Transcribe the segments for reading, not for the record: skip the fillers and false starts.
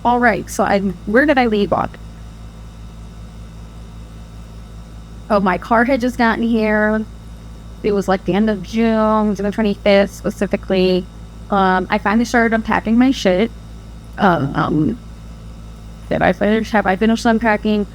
All right, so where did I leave off? Oh, my car had just gotten here. It was like the end of June, June 25th specifically. I finally started unpacking my shit. Did I finish? Have I finished unpacking?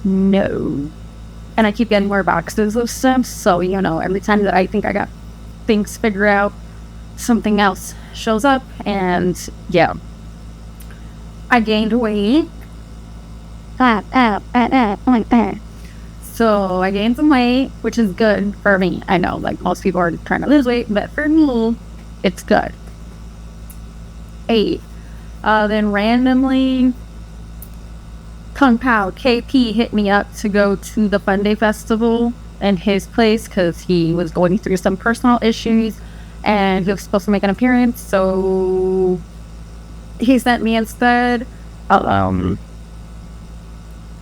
No. And I keep getting more boxes of stuff, so, every time that I think I got things figured out, something else shows up, and, yeah. I gained weight. So I gained some weight, which is good for me. I know, like, most people are trying to lose weight, but for me, it's good. 8. Then randomly, Kung Pao, KP, hit me up to go to the Fun Day Festival in his place because he was going through some personal issues and he was supposed to make an appearance, so he sent me instead. It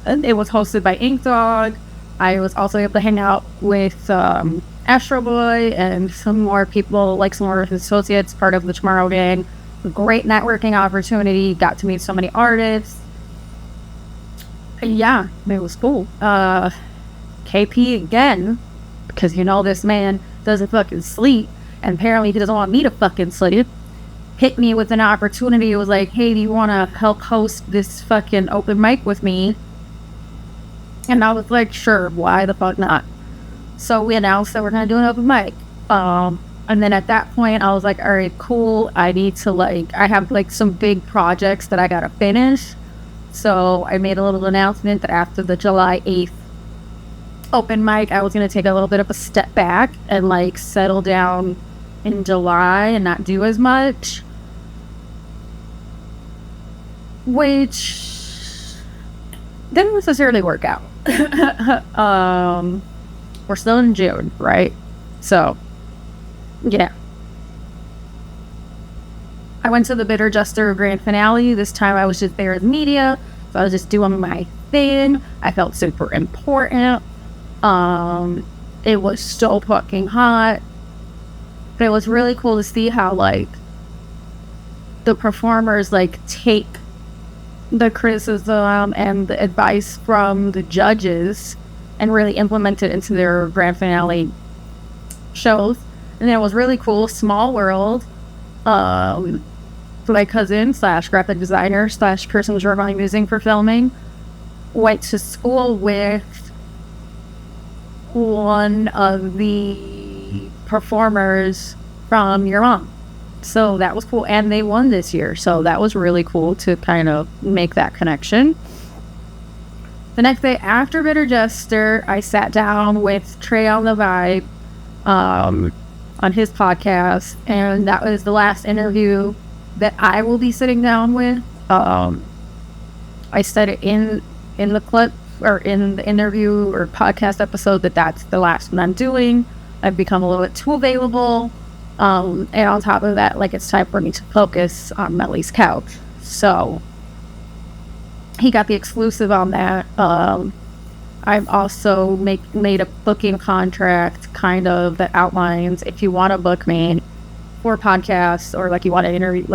was hosted by Ink Dog. I was also able to hang out with Astro Boy and some more people, like some more associates, part of the Tomorrow Gang. Great networking opportunity. Got to meet so many artists. Yeah, it was cool. KP again, because this man doesn't fucking sleep, and apparently he doesn't want me to fucking sleep, hit me with an opportunity. It was like, hey, do you want to help host this fucking open mic with me? And I was like, sure, why the fuck not? So we announced that we're going to do an open mic. And then at that point, I was like, all right, cool. I need to, I have, some big projects that I got to finish. So I made a little announcement that after the July 8th open mic, I was going to take a little bit of a step back and, settle down in July and not do as much. Which didn't necessarily work out. We're still in June, right? So, yeah. I went to the Bitter Jester grand finale. This time I was just there as media. So I was just doing my thing. I felt super important. It was so fucking hot. But it was really cool to see how, the performers, take the criticism and the advice from the judges and really implement it into their grand finale shows. And it was really cool. Small world. My cousin / graphic designer / person who's I'm using for filming went to school with one of the performers from Your Mom. So that was cool. And they won this year. So that was really cool to kind of make that connection. The next day after Bitter Jester, I sat down with Trey on the Vibe on his podcast. And that was the last interview that I will be sitting down with. I said it in the clip or in the interview or podcast episode that's the last one I'm doing. I've become a little bit too available. And on top of that, it's time for me to focus on Melly's couch. So he got the exclusive on that. I've also made a booking contract kind of that outlines if you want to book me for podcasts or you want to interview,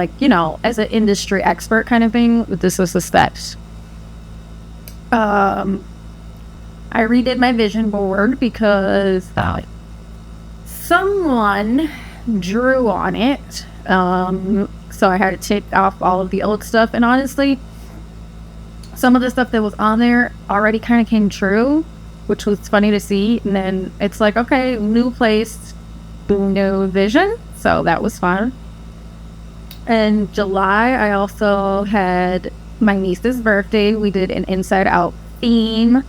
as an industry expert kind of thing, this is the steps. I redid my vision board because someone drew on it. So I had to take off all of the old stuff, and honestly, some of the stuff that was on there already kind of came true, which was funny to see. And then it's like, okay, new place, new vision. So that was fun. In July, I also had my niece's birthday. We did an Inside Out theme.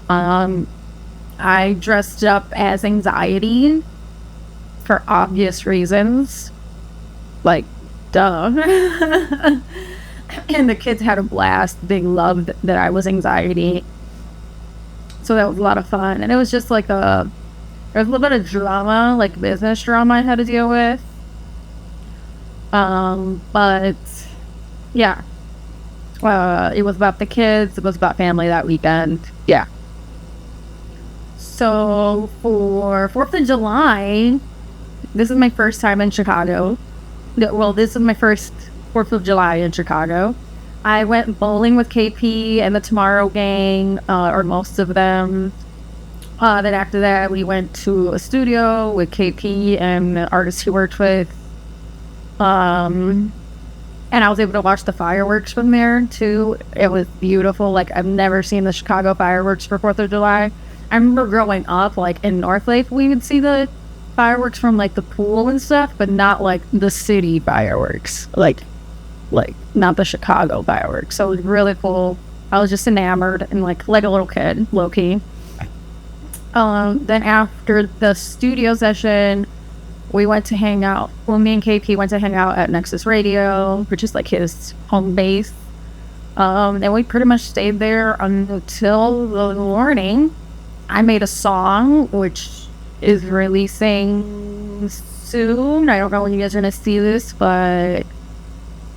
I dressed up as Anxiety for obvious reasons. Duh. And the kids had a blast. They loved that I was Anxiety. So that was a lot of fun. And it was just there was a little bit of drama, business drama I had to deal with. But yeah. It was about the kids. It was about family that weekend. Yeah. So for 4th of July, this is my first time in Chicago. Well, this is my first 4th of July in Chicago. I went bowling with KP and the Tomorrow Gang, or most of them. Then after that, we went to a studio with KP and the artist he worked with. And I was able to watch the fireworks from there too. It was beautiful. Like, I've never seen the Chicago fireworks for 4th of July. I remember growing up, like in North Lake, we would see the fireworks from like the pool and stuff, but not like the city fireworks. Like not the Chicago fireworks. So it was really cool. I was just enamored and like a little kid, low key. Then after the studio session, we went to hang out. Well, me and KP went to hang out at Nexus Radio, which is like his home base. And we pretty much stayed there until the morning. I made a song, which is releasing soon. I don't know when you guys are going to see this, but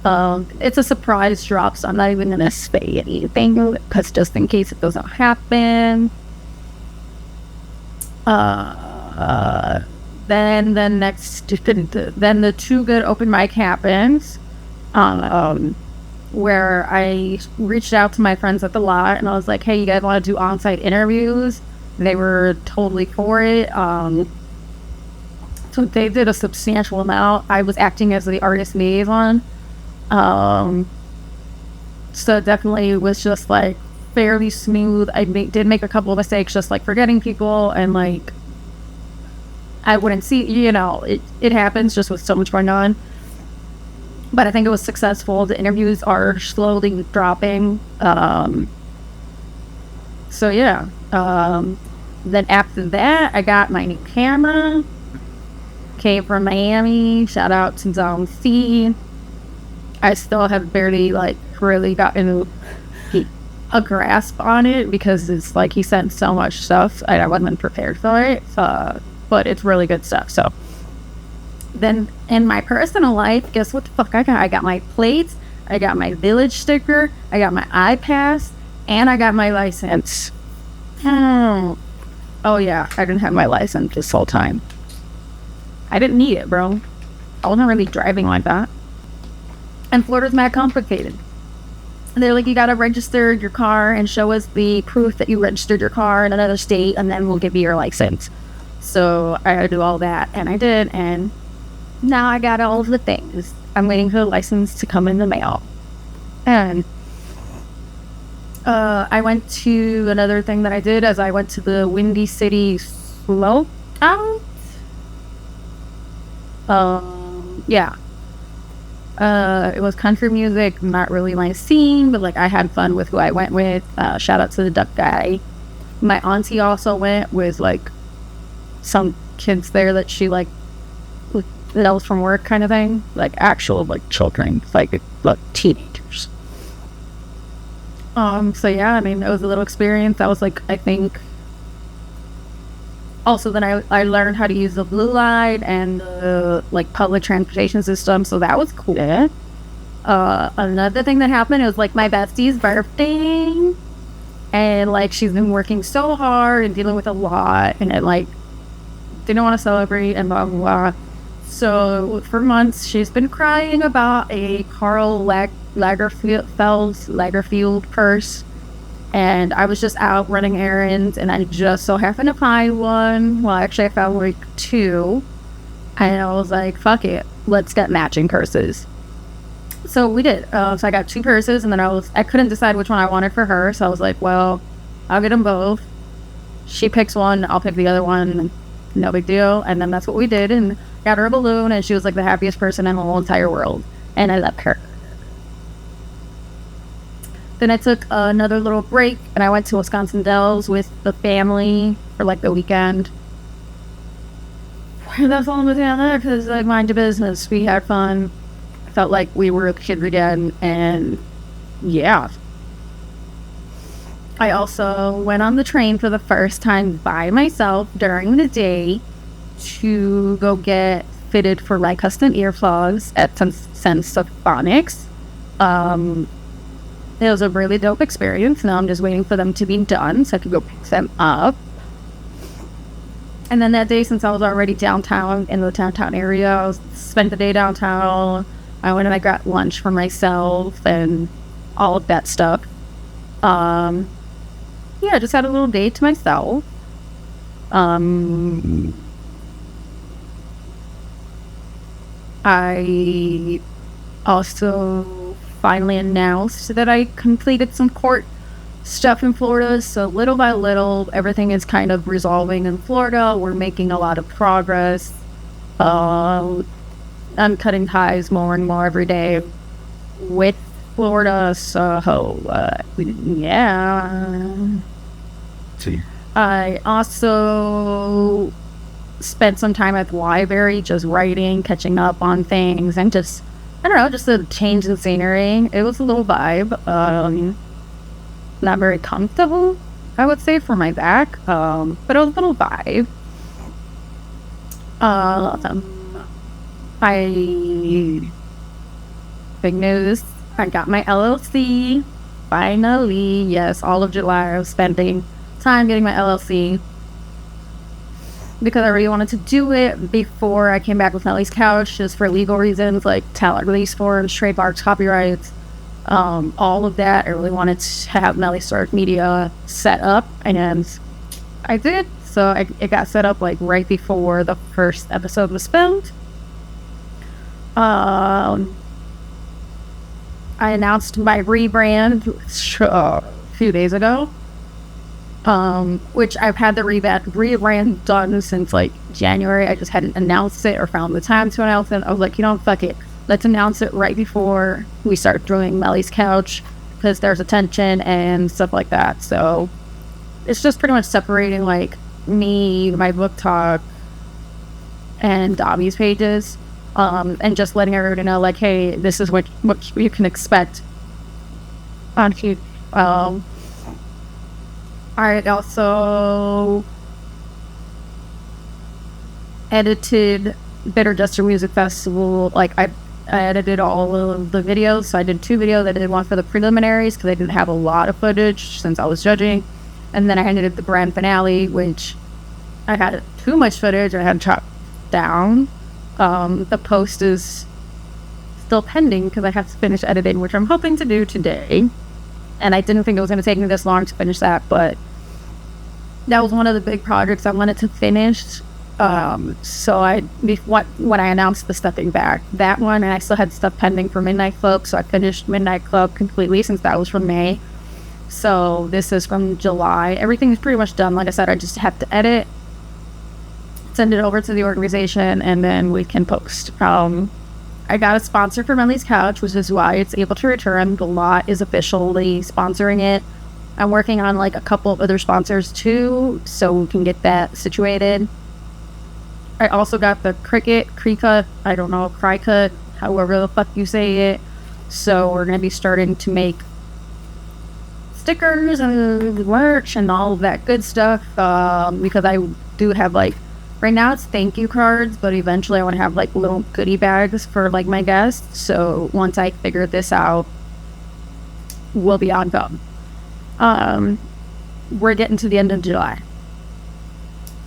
it's a surprise drop, so I'm not even going to say anything, because just in case it doesn't happen. Then the Too Good open mic happens, where I reached out to my friends at the lot and I was like, hey, you guys want to do on-site interviews? They were totally for it. So they did a substantial amount. I was acting as the artist liaison. So it definitely was just like fairly smooth. I did make a couple of mistakes, just like forgetting people, and like I wouldn't see, it happens just with so much going on. But I think it was successful. The interviews are slowly dropping. So yeah. Then after that, I got my new camera. Came from Miami. Shout out to Zone C. I still have barely really gotten a grasp on it, because it's like he sent so much stuff. I wasn't prepared for it. But it's really good stuff. So then in my personal life, guess what the fuck I got? I got my plates, I got my village sticker, I got my iPass, and I got my license. Oh yeah, I didn't have my license this whole time. I didn't need it, bro. I wasn't really driving like that. And Florida's mad complicated. And they're like, you gotta register your car and show us the proof that you registered your car in another state, and then we'll give you your license. So I had to do all that, and I did, and now I got all of the things. I'm waiting for the license to come in the mail. And I went to another thing that I did, as I went to the Windy City Slope Out. Yeah. It was country music, not really my scene, but like I had fun with who I went with. Shout out to the duck guy. My auntie also went with like some kids there that she like knows from work, kind of thing, like actual like children, like teenagers. So yeah, I mean, it was a little experience. That was like, I think also then I learned how to use the blue light and the like public transportation system, so that was cool. Another thing that happened, it was like my bestie's birthday, and like she's been working so hard and dealing with a lot, and it like didn't want to celebrate and blah blah blah. So for months she's been crying about a Karl Lagerfeld purse, and I was just out running errands, and I just so happened to find one. Well, actually I found like two, and I was like, fuck it, let's get matching purses. So we did. So I got two purses, and then I couldn't decide which one I wanted for her, so I was like, well, I'll get them both. She picks one, I'll pick the other one, no big deal. And then that's what we did, and got her a balloon, and she was like the happiest person in the whole entire world, and I left her. Then I took another little break, and I went to Wisconsin Dells with the family for like the weekend. And that's all I'm saying on that, because like, mind your business. We had fun. I felt like we were kids again, and yeah. I also went on the train for the first time by myself during the day to go get fitted for my custom earplugs at Sensophonics. It was a really dope experience. Now I'm just waiting for them to be done so I could go pick them up. And then that day, since I was already downtown, in the downtown area, I spent the day downtown. I went and I got lunch for myself and all of that stuff. Yeah, just had a little day to myself. I also finally announced that I completed some court stuff in Florida. So little by little, everything is kind of resolving in Florida. We're making a lot of progress. I'm cutting ties more and more every day with Florida. So, yeah. I also spent some time at the library just writing, catching up on things, and just, I don't know, just a change in scenery. It was a little vibe. Not very comfortable, I would say, for my back, but it was a little vibe. Big news, I got my LLC, finally. Yes, all of July I was spending time getting my LLC, because I really wanted to do it before I came back with Melly's Couch, just for legal reasons, like talent release forms, trademarks, copyrights, all of that. I really wanted to have Melly Storage Media set up, and I did. So it got set up like right before the first episode was filmed. I announced my rebrand a few days ago, which I've had the rebrand done since like January. I just hadn't announced it or found the time to announce it. I was like, fuck it. Let's announce it right before we start doing Melly's Couch, because there's attention and stuff like that. So it's just pretty much separating like me, my book talk, and Dobby's pages, and just letting everybody know like, hey, this is what you can expect on here. I also edited Bitter Duster Music Festival. Like I edited all of the videos. So I did 2 videos. I did one for the preliminaries because I didn't have a lot of footage since I was judging. And then I ended the grand finale, which I had too much footage. I had to chop down. The post is still pending because I have to finish editing, which I'm hoping to do today. And I didn't think it was going to take me this long to finish that, but that was one of the big projects I wanted to finish. So when I announced the stepping back, that one, and I still had stuff pending for Midnight Club, so I finished Midnight Club completely since that was from May. So this is from July. Everything is pretty much done. Like I said, I just have to edit, send it over to the organization, and then we can post. I got a sponsor for Melly's Couch, which is why it's able to return. The lot is officially sponsoring it. I'm working on like a couple of other sponsors too, so we can get that situated. I also got the Cricut, I don't know, Cricut, however the fuck you say it. So we're going to be starting to make stickers and merch and all of that good stuff, because I do have like, right now it's thank you cards, but eventually I want to have like little goodie bags for like my guests. So once I figure this out, we'll be on go. We're getting to the end of July.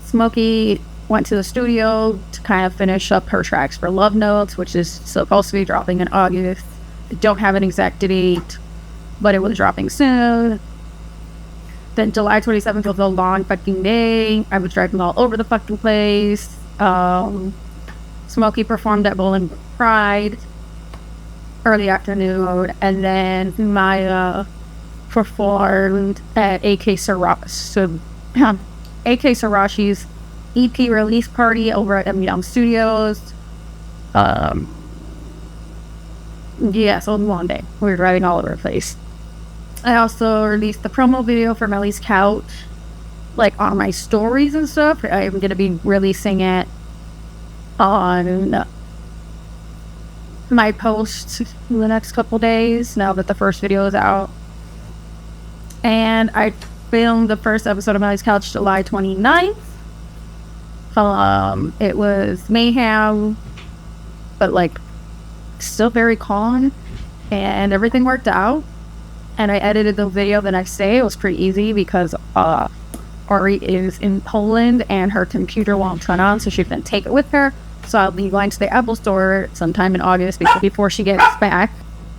Smokey went to the studio to kind of finish up her tracks for Love Notes, which is supposed to be dropping in August. I don't have an exact date, but it was dropping soon. Then July 27th was a long fucking day. I was driving all over the fucking place. Smokey performed at Bowling Pride early afternoon, and then Maya performed at AK Sarashi's EP release party over at M Young Studios. Yeah, so it was a long day. We were driving all over the place. I also released the promo video for Melly's Couch, like on my stories and stuff. I'm going to be releasing it on my post in the next couple days, now that the first video is out. And I filmed the first episode of Melly's Couch July 29th. It was mayhem, but like still very calm, and everything worked out. And I edited the video the next day. It was pretty easy because Ari is in Poland and her computer won't turn on, so she couldn't take it with her. So I'll be going to the Apple store sometime in August before she gets back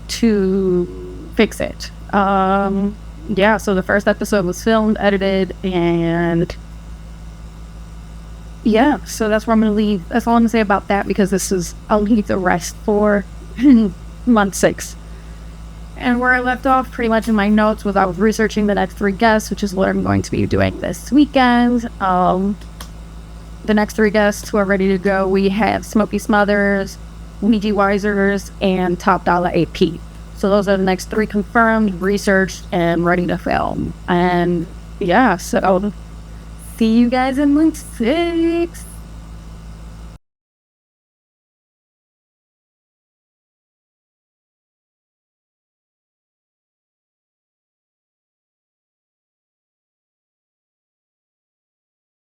to fix it. Yeah, so the first episode was filmed, edited, and yeah, so that's where I'm gonna leave. That's all I'm gonna say about that, because I'll leave the rest for month 6. And where I left off pretty much in my notes was I was researching the next 3 guests, which is what I'm going to be doing this weekend. The next 3 guests who are ready to go, we have Smoky Smothers, Ouija Wisers, and Top Dollar AP. So those are the next 3 confirmed, researched, and ready to film. And yeah, so see you guys in month 6.